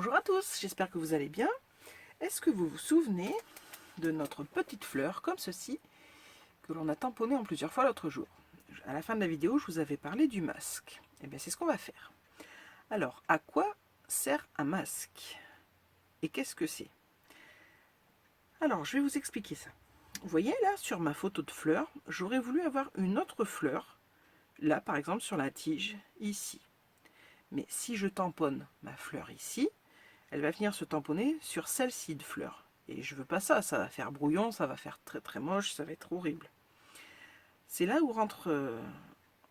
Bonjour à tous, j'espère que vous allez bien. Est-ce que vous vous souvenez de notre petite fleur comme ceci que l'on a tamponné en plusieurs fois l'autre jour? À la fin de la vidéo, je vous avais parlé du masque. Et bien c'est ce qu'on va faire. Alors, à quoi sert un masque? Et qu'est-ce que c'est? Alors, je vais vous expliquer ça. Vous voyez là, sur ma photo de fleur, j'aurais voulu avoir une autre fleur, là par exemple sur la tige, ici. Mais si je tamponne ma fleur ici, elle va venir se tamponner sur celle-ci de fleur. Et je veux pas ça, ça va faire brouillon, ça va faire très très moche, ça va être horrible. C'est là où rentre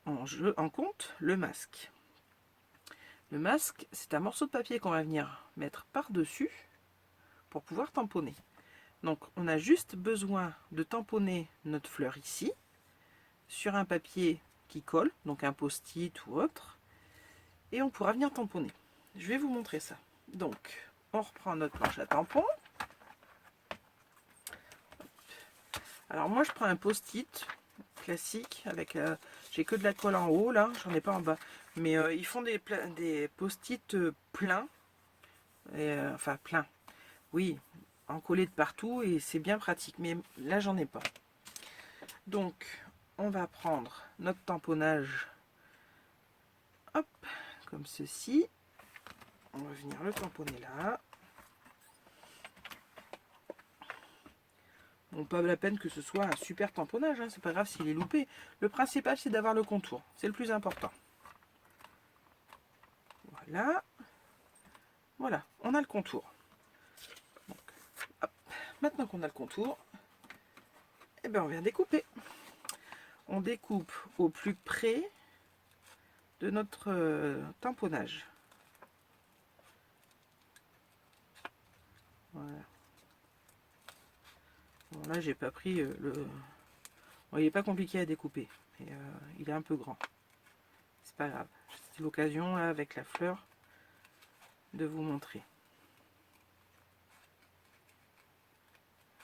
en compte le masque. Le masque, c'est un morceau de papier qu'on va venir mettre par-dessus pour pouvoir tamponner. Donc on a juste besoin de tamponner notre fleur ici, sur un papier qui colle, donc un post-it ou autre, et on pourra venir tamponner. Je vais vous montrer ça. Donc, on reprend notre planche à tampons. Alors moi je prends un post-it classique avec j'ai que de la colle en haut là, j'en ai pas en bas, mais ils font des post-it pleins, enfin pleins, oui, encollés de partout et c'est bien pratique, mais là j'en ai pas. Donc on va prendre notre tamponnage, hop, comme ceci, on va venir le tamponner là. Bon, pas la peine que ce soit un super tamponnage, hein, c'est pas grave s'il est loupé. Le principal c'est d'avoir le contour, c'est le plus important. Voilà, voilà, on a le contour. Donc, hop. Maintenant qu'on a le contour, eh bien on vient découper. On découpe au plus près de notre tamponnage. Voilà. Bon, là j'ai pas pris le... Bon, il n'est pas compliqué à découper, mais il est un peu grand. C'est pas grave. C'est l'occasion avec la fleur de vous montrer.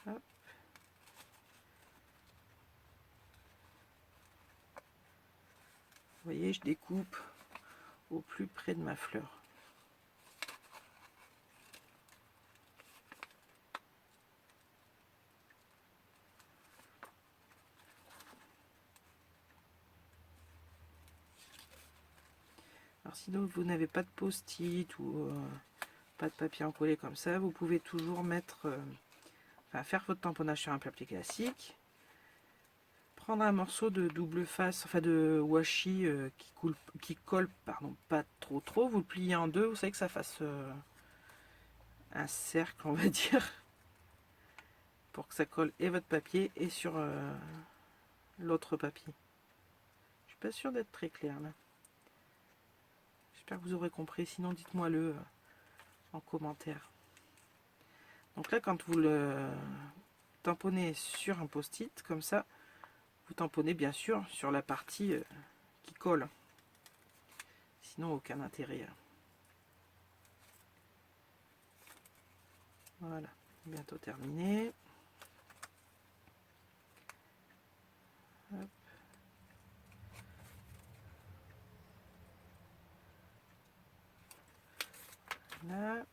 Hop. Vous voyez, je découpe au plus près de ma fleur. Alors sinon vous n'avez pas de post-it ou pas de papier encollé comme ça, vous pouvez toujours mettre, enfin, faire votre tamponnage sur un papier classique, prendre un morceau de double face, enfin de washi qui colle, pardon, pas trop, vous le pliez en deux, vous savez que ça fasse un cercle, on va dire, pour que ça colle et votre papier et sur l'autre papier. Je suis pas sûre d'être très claire là. J'espère que vous aurez compris, sinon dites-moi le en commentaire. Donc là, quand vous le tamponnez sur un post-it, comme ça, vous tamponnez bien sûr sur la partie qui colle. Sinon, aucun intérêt. Voilà, bientôt terminé. Hop. Là.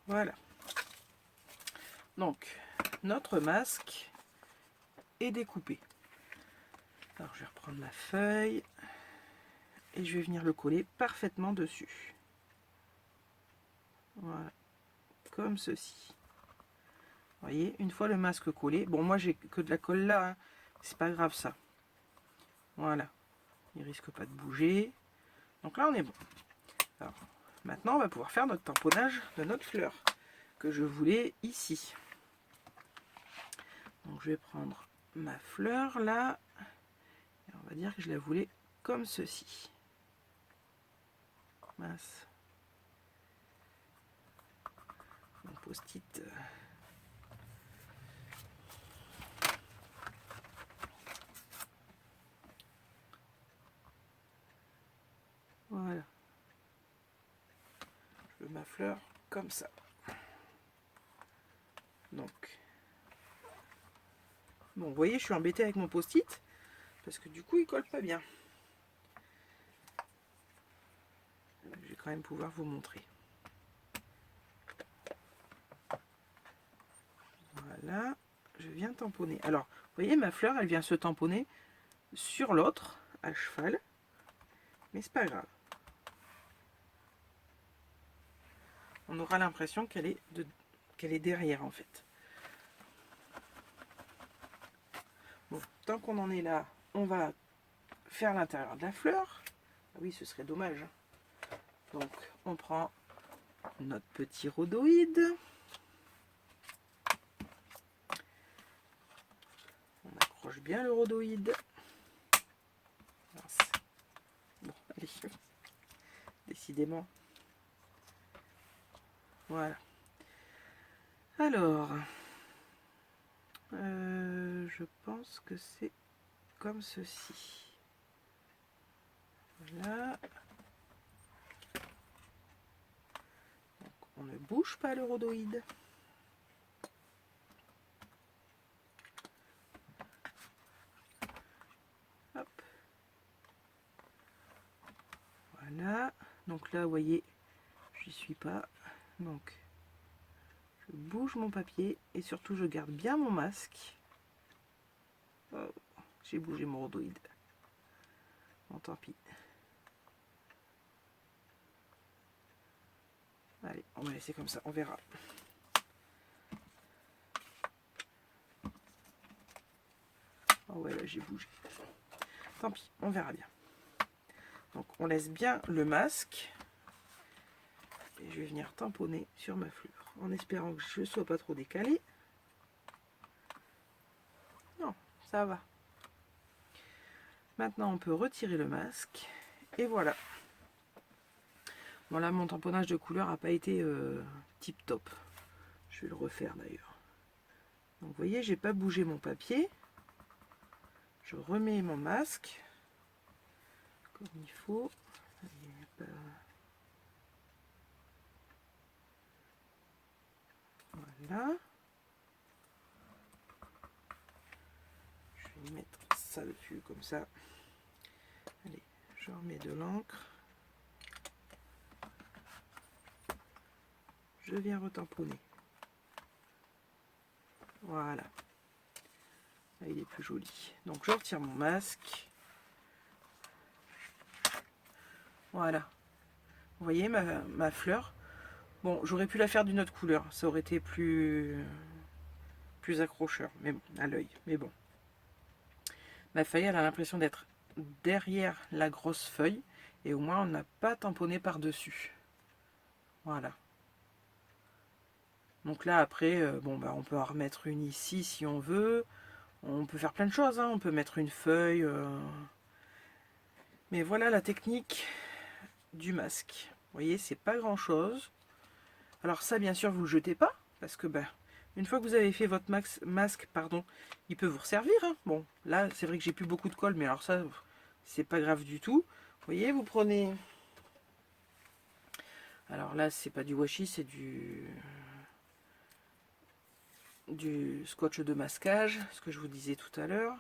Voilà. Donc, notre masque est découpé. Alors, je vais reprendre ma feuille et je vais venir le coller parfaitement dessus. Voilà, comme ceci. Vous voyez, une fois le masque collé, bon, moi j'ai que de la colle là, hein, c'est pas grave ça. Voilà, il risque pas de bouger. Donc là, on est bon. Alors, maintenant, on va pouvoir faire notre tamponnage de notre fleur que je voulais ici. Donc, je vais prendre ma fleur là. Et on va dire que je la voulais comme ceci. Mince. Mon post-it. ma fleur comme ça. Donc, bon, vous voyez, je suis embêtée avec mon post-it parce que du coup, il colle pas bien. Je vais quand même pouvoir vous montrer. Voilà, je viens tamponner. Alors, vous voyez, ma fleur, elle vient se tamponner sur l'autre, à cheval. Mais c'est pas grave. On aura l'impression qu'elle est derrière, en fait. Bon, tant qu'on en est là, on va faire l'intérieur de la fleur. Ah oui, ce serait dommage. Donc, on prend notre petit rhodoïde. On accroche bien le rhodoïde. Bon, allez. Décidément. Voilà. Alors, je pense que c'est comme ceci. Voilà. Donc, on ne bouge pas le rhodoïde. Hop. Voilà. Donc là, vous voyez, je n'y suis pas. Donc, je bouge mon papier et surtout, je garde bien mon masque. Oh, j'ai bougé mon rhodoïde. Bon, tant pis. Allez, on va laisser comme ça, on verra. Oh ouais, là j'ai bougé. Tant pis, on verra bien. Donc on laisse bien le masque. Et je vais venir tamponner sur ma fleur. En espérant que je ne sois pas trop décalé. Non, ça va. Maintenant on peut retirer le masque. Et voilà. Bon là mon tamponnage de couleur n'a pas été tip top. Je vais le refaire d'ailleurs. Donc vous voyez, j'ai pas bougé mon papier. Je remets mon masque comme il faut. Voilà. Je vais mettre ça dessus comme ça. Allez, je remets de l'encre. Je viens retamponner. Voilà. Là, il est plus joli. Donc je retire mon masque. Voilà. Vous voyez ma fleur. Bon, j'aurais pu la faire d'une autre couleur. Ça aurait été plus accrocheur, mais bon, à l'œil. Mais bon. Ma feuille, elle a l'impression d'être derrière la grosse feuille. Et au moins, on n'a pas tamponné par-dessus. Voilà. Donc là, après, bon, bah, on peut en remettre une ici si on veut. On peut faire plein de choses. Hein. On peut mettre une feuille. Mais voilà la technique du masque. Vous voyez, c'est pas grand-chose. Alors ça, bien sûr, vous le jetez pas. Parce que, bah, une fois que vous avez fait votre masque, pardon, il peut vous resservir. Hein. Bon, là, c'est vrai que j'ai plus beaucoup de colle. Mais alors ça, c'est pas grave du tout. Vous voyez, vous prenez... Alors là, c'est pas du washi, c'est du scotch de masquage, ce que je vous disais tout à l'heure.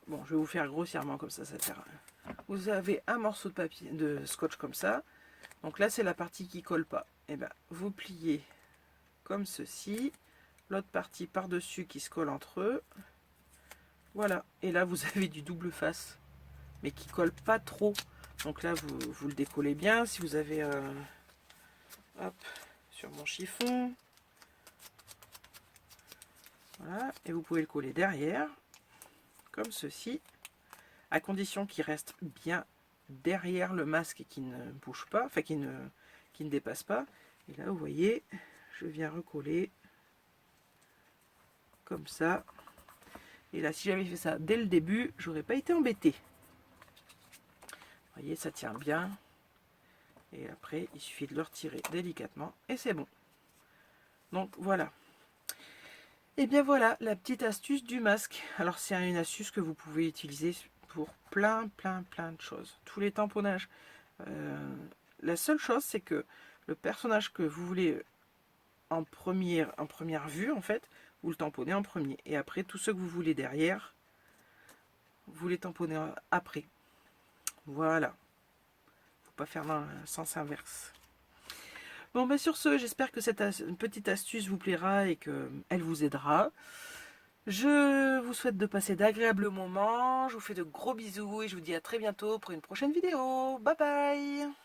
Bon, je vais vous faire grossièrement comme ça sert à rien. Vous avez un morceau de papier, de scotch comme ça. Donc là, c'est la partie qui colle pas. Et ben, vous pliez comme ceci. L'autre partie par-dessus qui se colle entre eux. Voilà. Et là, vous avez du double face, mais qui colle pas trop. Donc là, vous le décollez bien. Si vous avez... hop, sur mon chiffon. Voilà, et vous pouvez le coller derrière, comme ceci, à condition qu'il reste bien derrière le masque et qu'il ne bouge pas, enfin qu'il ne dépasse pas. Et là, vous voyez, je viens recoller comme ça. Et là, si j'avais fait ça dès le début, j'aurais pas été embêtée. Vous voyez, ça tient bien. Et après, il suffit de le retirer délicatement et c'est bon. Donc voilà. Et bien voilà la petite astuce du masque. Alors c'est une astuce que vous pouvez utiliser pour plein de choses. Tous les tamponnages. La seule chose c'est que le personnage que vous voulez en première vue, en fait, vous le tamponnez en premier. Et après, tous ceux que vous voulez derrière, vous les tamponnez après. Voilà. Faut pas faire dans le sens inverse. Bon, ben sur ce, j'espère que cette petite astuce vous plaira et qu'elle vous aidera. Je vous souhaite de passer d'agréables moments. Je vous fais de gros bisous et je vous dis à très bientôt pour une prochaine vidéo. Bye bye!